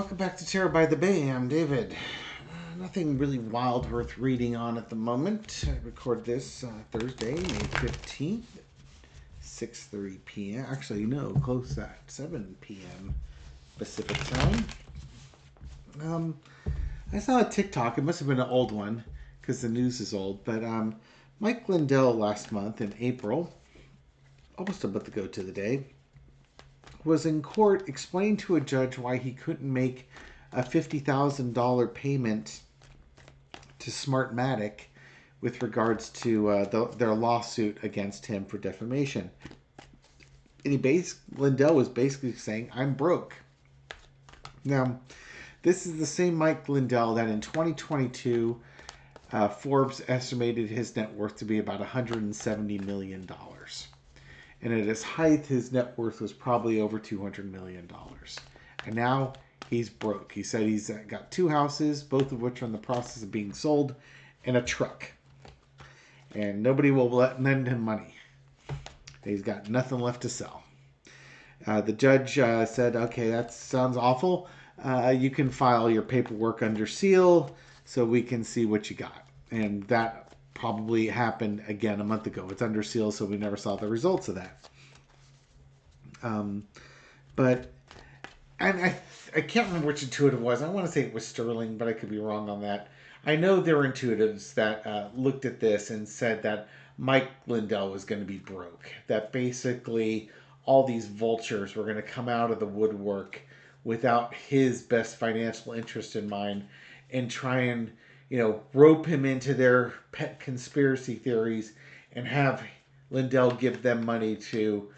Welcome back to Terror by the Bay. I'm David. Nothing really wild worth reading on at the moment. I record this Thursday, May 15th, 6:30 p.m. Actually, no, close at 7 p.m. Pacific time. I saw a TikTok. It must have been an old one because the news is old. But Mike Lindell last month in April, almost about to go to the day, was in court explaining to a judge why he couldn't make a $50,000 payment to Smartmatic with regards to their lawsuit against him for defamation. And Lindell was basically saying, I'm broke. Now, this is the same Mike Lindell that in 2022, Forbes estimated his net worth to be about $170 million. And at his height, his net worth was probably over $200 million. And now he's broke. He said he's got 2 houses, both of which are in the process of being sold, and a truck. And nobody will lend him money. He's got nothing left to sell. The judge said, okay, that sounds awful. You can file your paperwork under seal so we can see what you got. And that probably happened again a month ago. It's under seal, so we never saw the results of that. But I can't remember which intuitive it was. I want to say it was Sterling, but I could be wrong on that. I know there were intuitives that looked at this and said that Mike Lindell was going to be broke. That basically all these vultures were going to come out of the woodwork without his best financial interest in mind and try and rope him into their pet conspiracy theories and have Lindell give them money to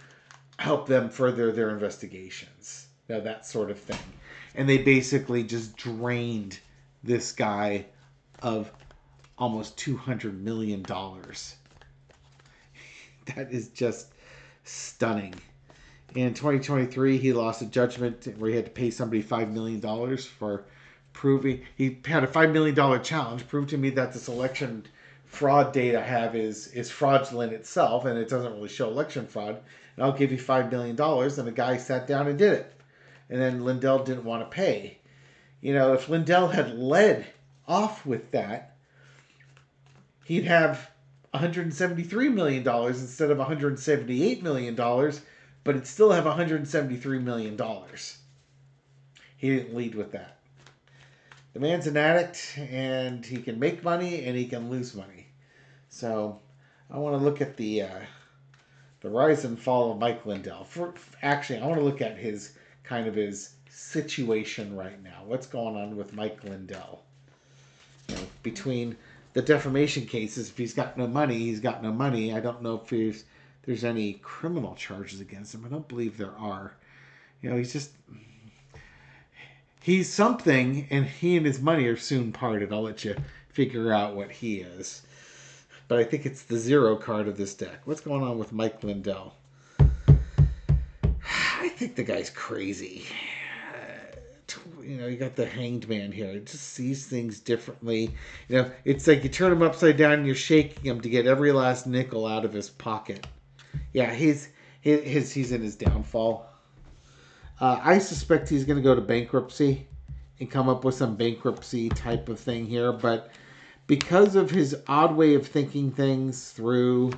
help them further their investigations. That sort of thing. And they basically just drained this guy of almost $200 million. That is just stunning. In 2023, he lost a judgment where he had to pay somebody $5 million for proving he had a $5 million challenge. Prove to me that this election fraud data I have is fraudulent itself, and it doesn't really show election fraud. And I'll give you $5 million. And the guy sat down and did it. And then Lindell didn't want to pay. If Lindell had led off with that, he'd have $173 million instead of $178 million, but it'd still have $173 million. He didn't lead with that. The man's an addict, and he can make money and he can lose money. So I want to look at the rise and fall of Mike Lindell. Actually, I want to look at his situation right now. What's going on with Mike Lindell? Between the defamation cases, if he's got no money, he's got no money. I don't know if there's any criminal charges against him. I don't believe there are. He's something, and he and his money are soon parted. I'll let you figure out what he is. But I think it's the 0 card of this deck. What's going on with Mike Lindell? I think the guy's crazy. You got the Hanged Man here. It just sees things differently. It's like you turn him upside down and you're shaking him to get every last nickel out of his pocket. Yeah, he's in his downfall. I suspect he's going to go to bankruptcy and come up with some bankruptcy type of thing here. But because of his odd way of thinking things through,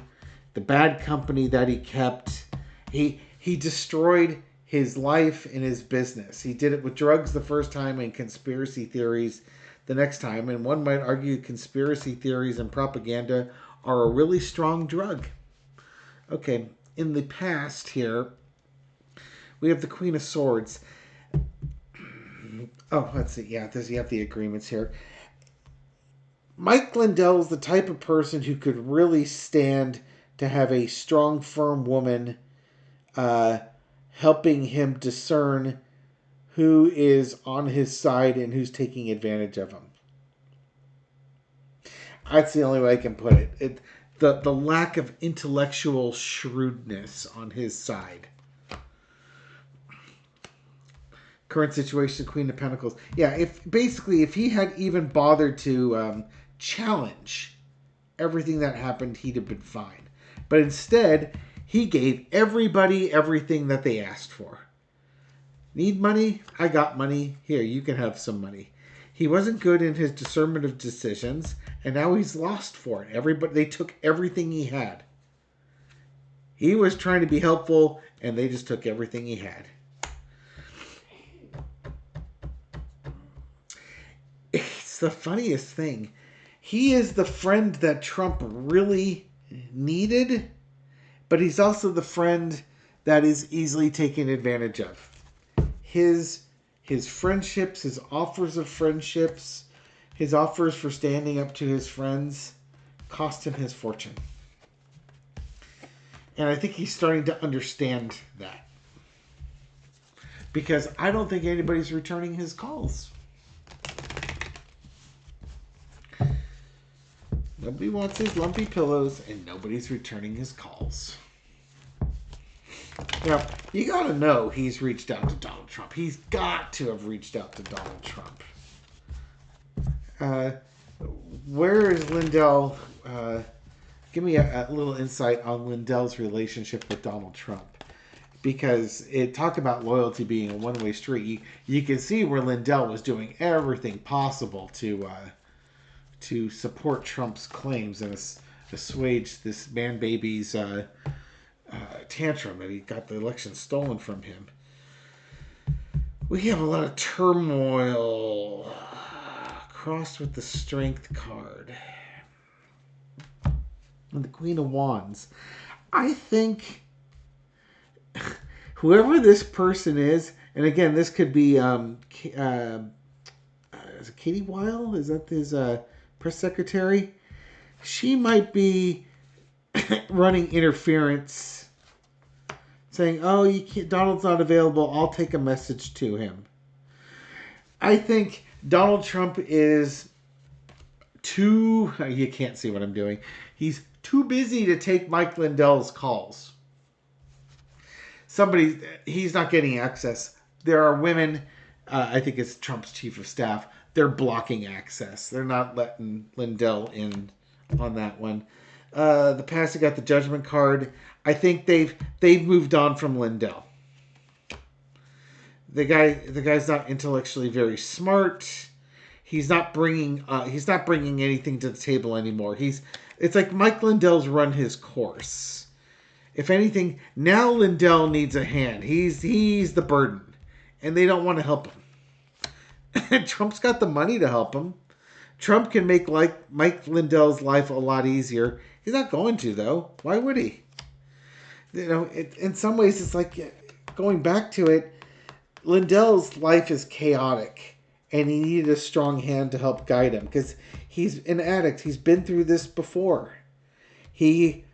the bad company that he kept, he destroyed his life and his business. He did it with drugs the first time and conspiracy theories the next time. And one might argue conspiracy theories and propaganda are a really strong drug. Okay, in the past here, we have the Queen of Swords. Oh, let's see. Yeah, you have the agreements here. Mike Lindell is the type of person who could really stand to have a strong, firm woman helping him discern who is on his side and who's taking advantage of him. That's the only way I can put it. The lack of intellectual shrewdness on his side. Current situation, Queen of Pentacles. Yeah, if he had even bothered to challenge everything that happened, he'd have been fine. But instead, he gave everybody everything that they asked for. Need money? I got money. Here, you can have some money. He wasn't good in his discernment of decisions, and now he's lost for it. Everybody, they took everything he had. He was trying to be helpful, and they just took everything he had. It's the funniest thing. He is the friend that Trump really needed, but he's also the friend that is easily taken advantage of. His friendships, his offers of friendships, his offers for standing up to his friends cost him his fortune. And I think he's starting to understand that. Because I don't think anybody's returning his calls. Nobody wants his lumpy pillows, and nobody's returning his calls. Now, you gotta know he's reached out to Donald Trump. He's got to have reached out to Donald Trump. Where is Lindell? Give me a little insight on Lindell's relationship with Donald Trump. Because it talked about loyalty being a one-way street. You can see where Lindell was doing everything possible to support Trump's claims and assuage this man baby's tantrum that he got the election stolen from him. We have a lot of turmoil crossed with the Strength card and the Queen of Wands. I think whoever this person is, and again, this could be is it Katie Weil? Is that his press secretary? She might be running interference, saying, "Oh, you can't, Donald's not available. I'll take a message to him." I think Donald Trump is too. You can't see what I'm doing. He's too busy to take Mike Lindell's calls. He's not getting access. There are women. I think it's Trump's chief of staff. They're blocking access. They're not letting Lindell in on that one. The pastor got the judgment card. I think they've moved on from Lindell. The guy's not intellectually very smart. He's not bringing anything to the table anymore. It's like Mike Lindell's run his course. If anything, now Lindell needs a hand. He's the burden, and they don't want to help him. Trump's got the money to help him. Trump can make Mike Lindell's life a lot easier. He's not going to, though. Why would he? In some ways, it's like going back to it. Lindell's life is chaotic, and he needed a strong hand to help guide him because he's an addict. He's been through this before. He's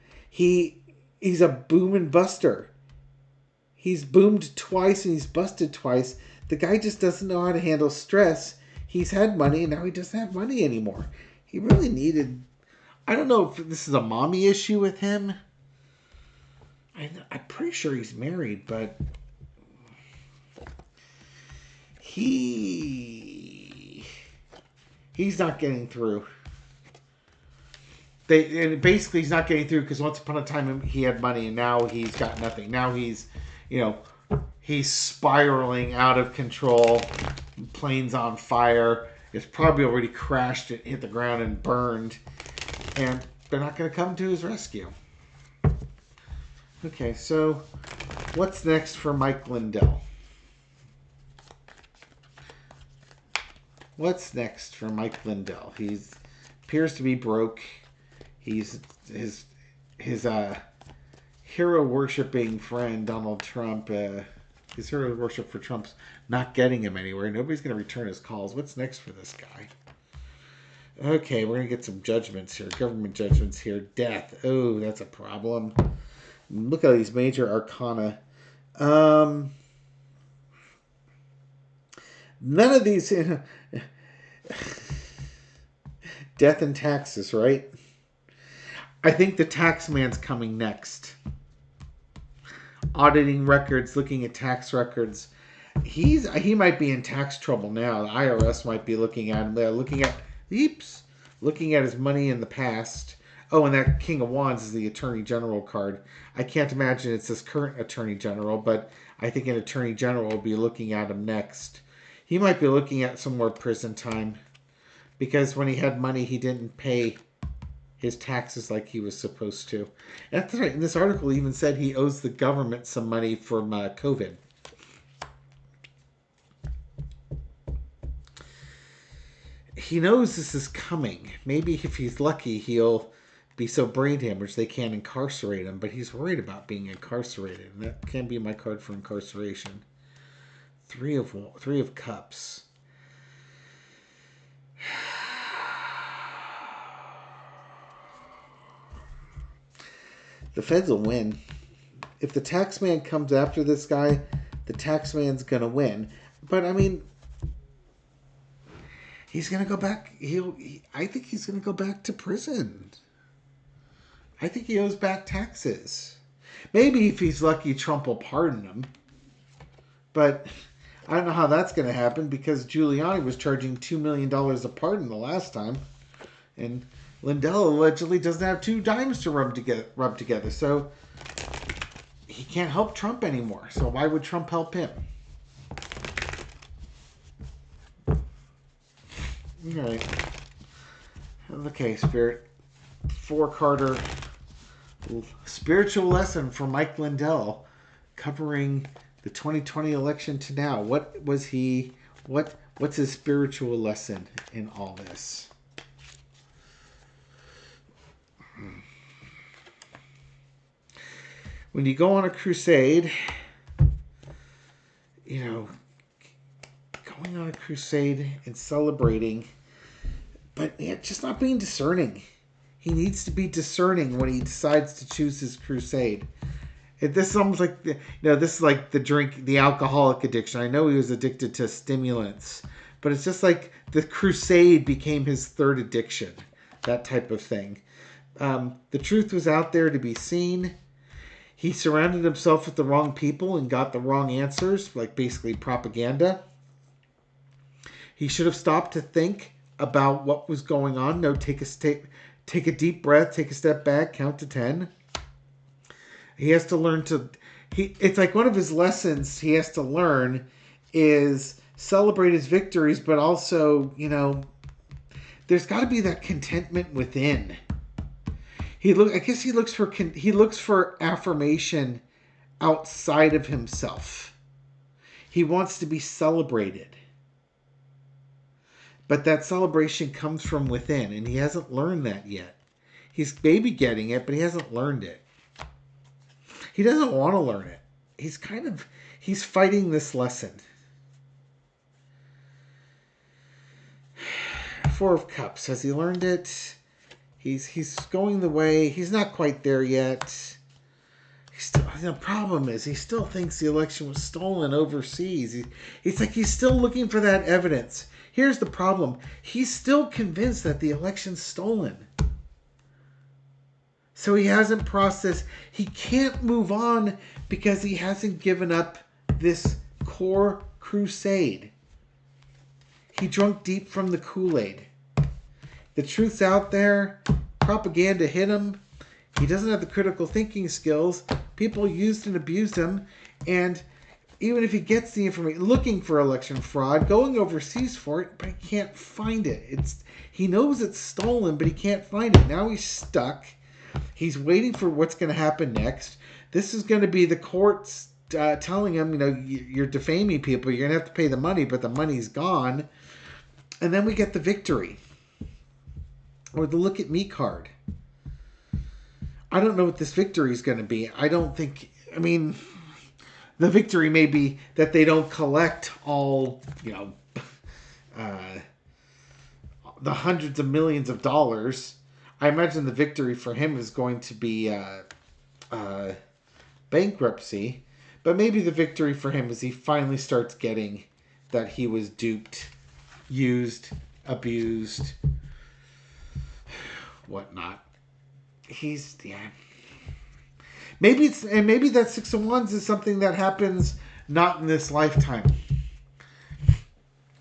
a boom and buster. He's boomed twice and he's busted twice. The guy just doesn't know how to handle stress. He's had money and now he doesn't have money anymore. He really needed... I don't know if this is a mommy issue with him. I'm pretty sure he's married, but... He's not getting through. Basically he's not getting through because once upon a time he had money and now he's got nothing. Now he's spiraling out of control. Plane's on fire. It's probably already crashed and hit the ground and burned. And they're not going to come to his rescue. Okay, so what's next for Mike Lindell? What's next for Mike Lindell? He appears to be broke. His hero worshipping friend Donald Trump. His hero worship for Trump's not getting him anywhere. Nobody's going to return his calls. What's next for this guy? Okay, we're going to get some judgments here. Government judgments here. Death. Oh, that's a problem. Look at these major arcana. None of these... Death and taxes, right? I think the tax man's coming next. Auditing records, looking at tax records. He might be in tax trouble now. The IRS might be looking at him. They're looking at his money in the past. Oh, and that King of Wands is the Attorney General card. I can't imagine it's this current Attorney General, but I think an attorney general will be looking at him next. He might be looking at some more prison time because when he had money, he didn't pay his taxes like he was supposed to. That's right. And this article even said he owes the government some money from COVID. He knows this is coming. Maybe if he's lucky, he'll be so brain damaged they can't incarcerate him. But he's worried about being incarcerated, and that can be my card for incarceration. Three of Cups. The feds will win. If the tax man comes after this guy, the tax man's gonna win. But I mean, he's gonna go back. I think he's gonna go back to prison. I think he owes back taxes. Maybe if he's lucky, Trump will pardon him. But I don't know how that's going to happen because Giuliani was charging $2 million a pardon the last time. And Lindell allegedly doesn't have 2 dimes to rub together. So he can't help Trump anymore. So why would Trump help him? All right. Okay, Spirit. 4-carder spiritual lesson from Mike Lindell covering the 2020 election to now. What's his spiritual lesson in all this? When you go on a crusade, going on a crusade and celebrating, but just not being discerning. He needs to be discerning when he decides to choose his crusade. This is almost like, this is like the alcoholic addiction. I know he was addicted to stimulants, but it's just like the crusade became his third addiction, that type of thing. The truth was out there to be seen. He surrounded himself with the wrong people and got the wrong answers, like basically propaganda. He should have stopped to think about what was going on. No, take a deep breath, take a step back, count to 10. He has to learn it's like one of his lessons he has to learn is celebrate his victories, but also, there's got to be that contentment within. He looks for affirmation outside of himself. He wants to be celebrated. But that celebration comes from within, and he hasn't learned that yet. He's maybe getting it, but he hasn't learned it. He doesn't want to learn it. He's fighting this lesson. 4 of Cups. Has he learned it? He's going the way. He's not quite there yet. The problem is he still thinks the election was stolen overseas. He's still looking for that evidence. Here's the problem. He's still convinced that the election's stolen. So he hasn't processed. He can't move on because he hasn't given up this core crusade. He drunk deep from the Kool-Aid. The truth's out there. Propaganda hit him. He doesn't have the critical thinking skills. People used and abused him. And even if he gets the information, looking for election fraud, going overseas for it, but he can't find it. He knows it's stolen, but he can't find it. Now he's stuck. He's waiting for what's going to happen next. This is going to be the courts telling him, you're defaming people. You're going to have to pay the money, but the money's gone. And then we get the victory. Or the look at me card. I don't know what this victory is going to be. The victory may be that they don't collect all, the hundreds of millions of dollars. I imagine the victory for him is going to be bankruptcy. But maybe the victory for him is he finally starts getting that he was duped, used, abused, whatnot. Maybe that 6 of Wands is something that happens not in this lifetime.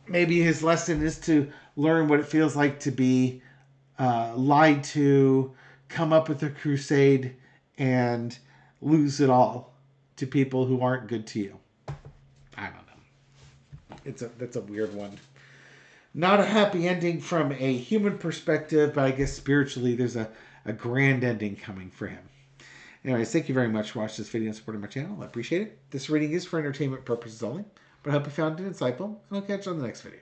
Maybe his lesson is to learn what it feels like to be lied to, come up with a crusade, and lose it all to people who aren't good to you. I don't know. That's a weird one. Not a happy ending from a human perspective, but I guess spiritually there's a grand ending coming for him. Anyways, thank you very much for watching this video and supporting my channel. I appreciate it. This reading is for entertainment purposes only, but I hope you found it insightful, and I'll catch you on the next video.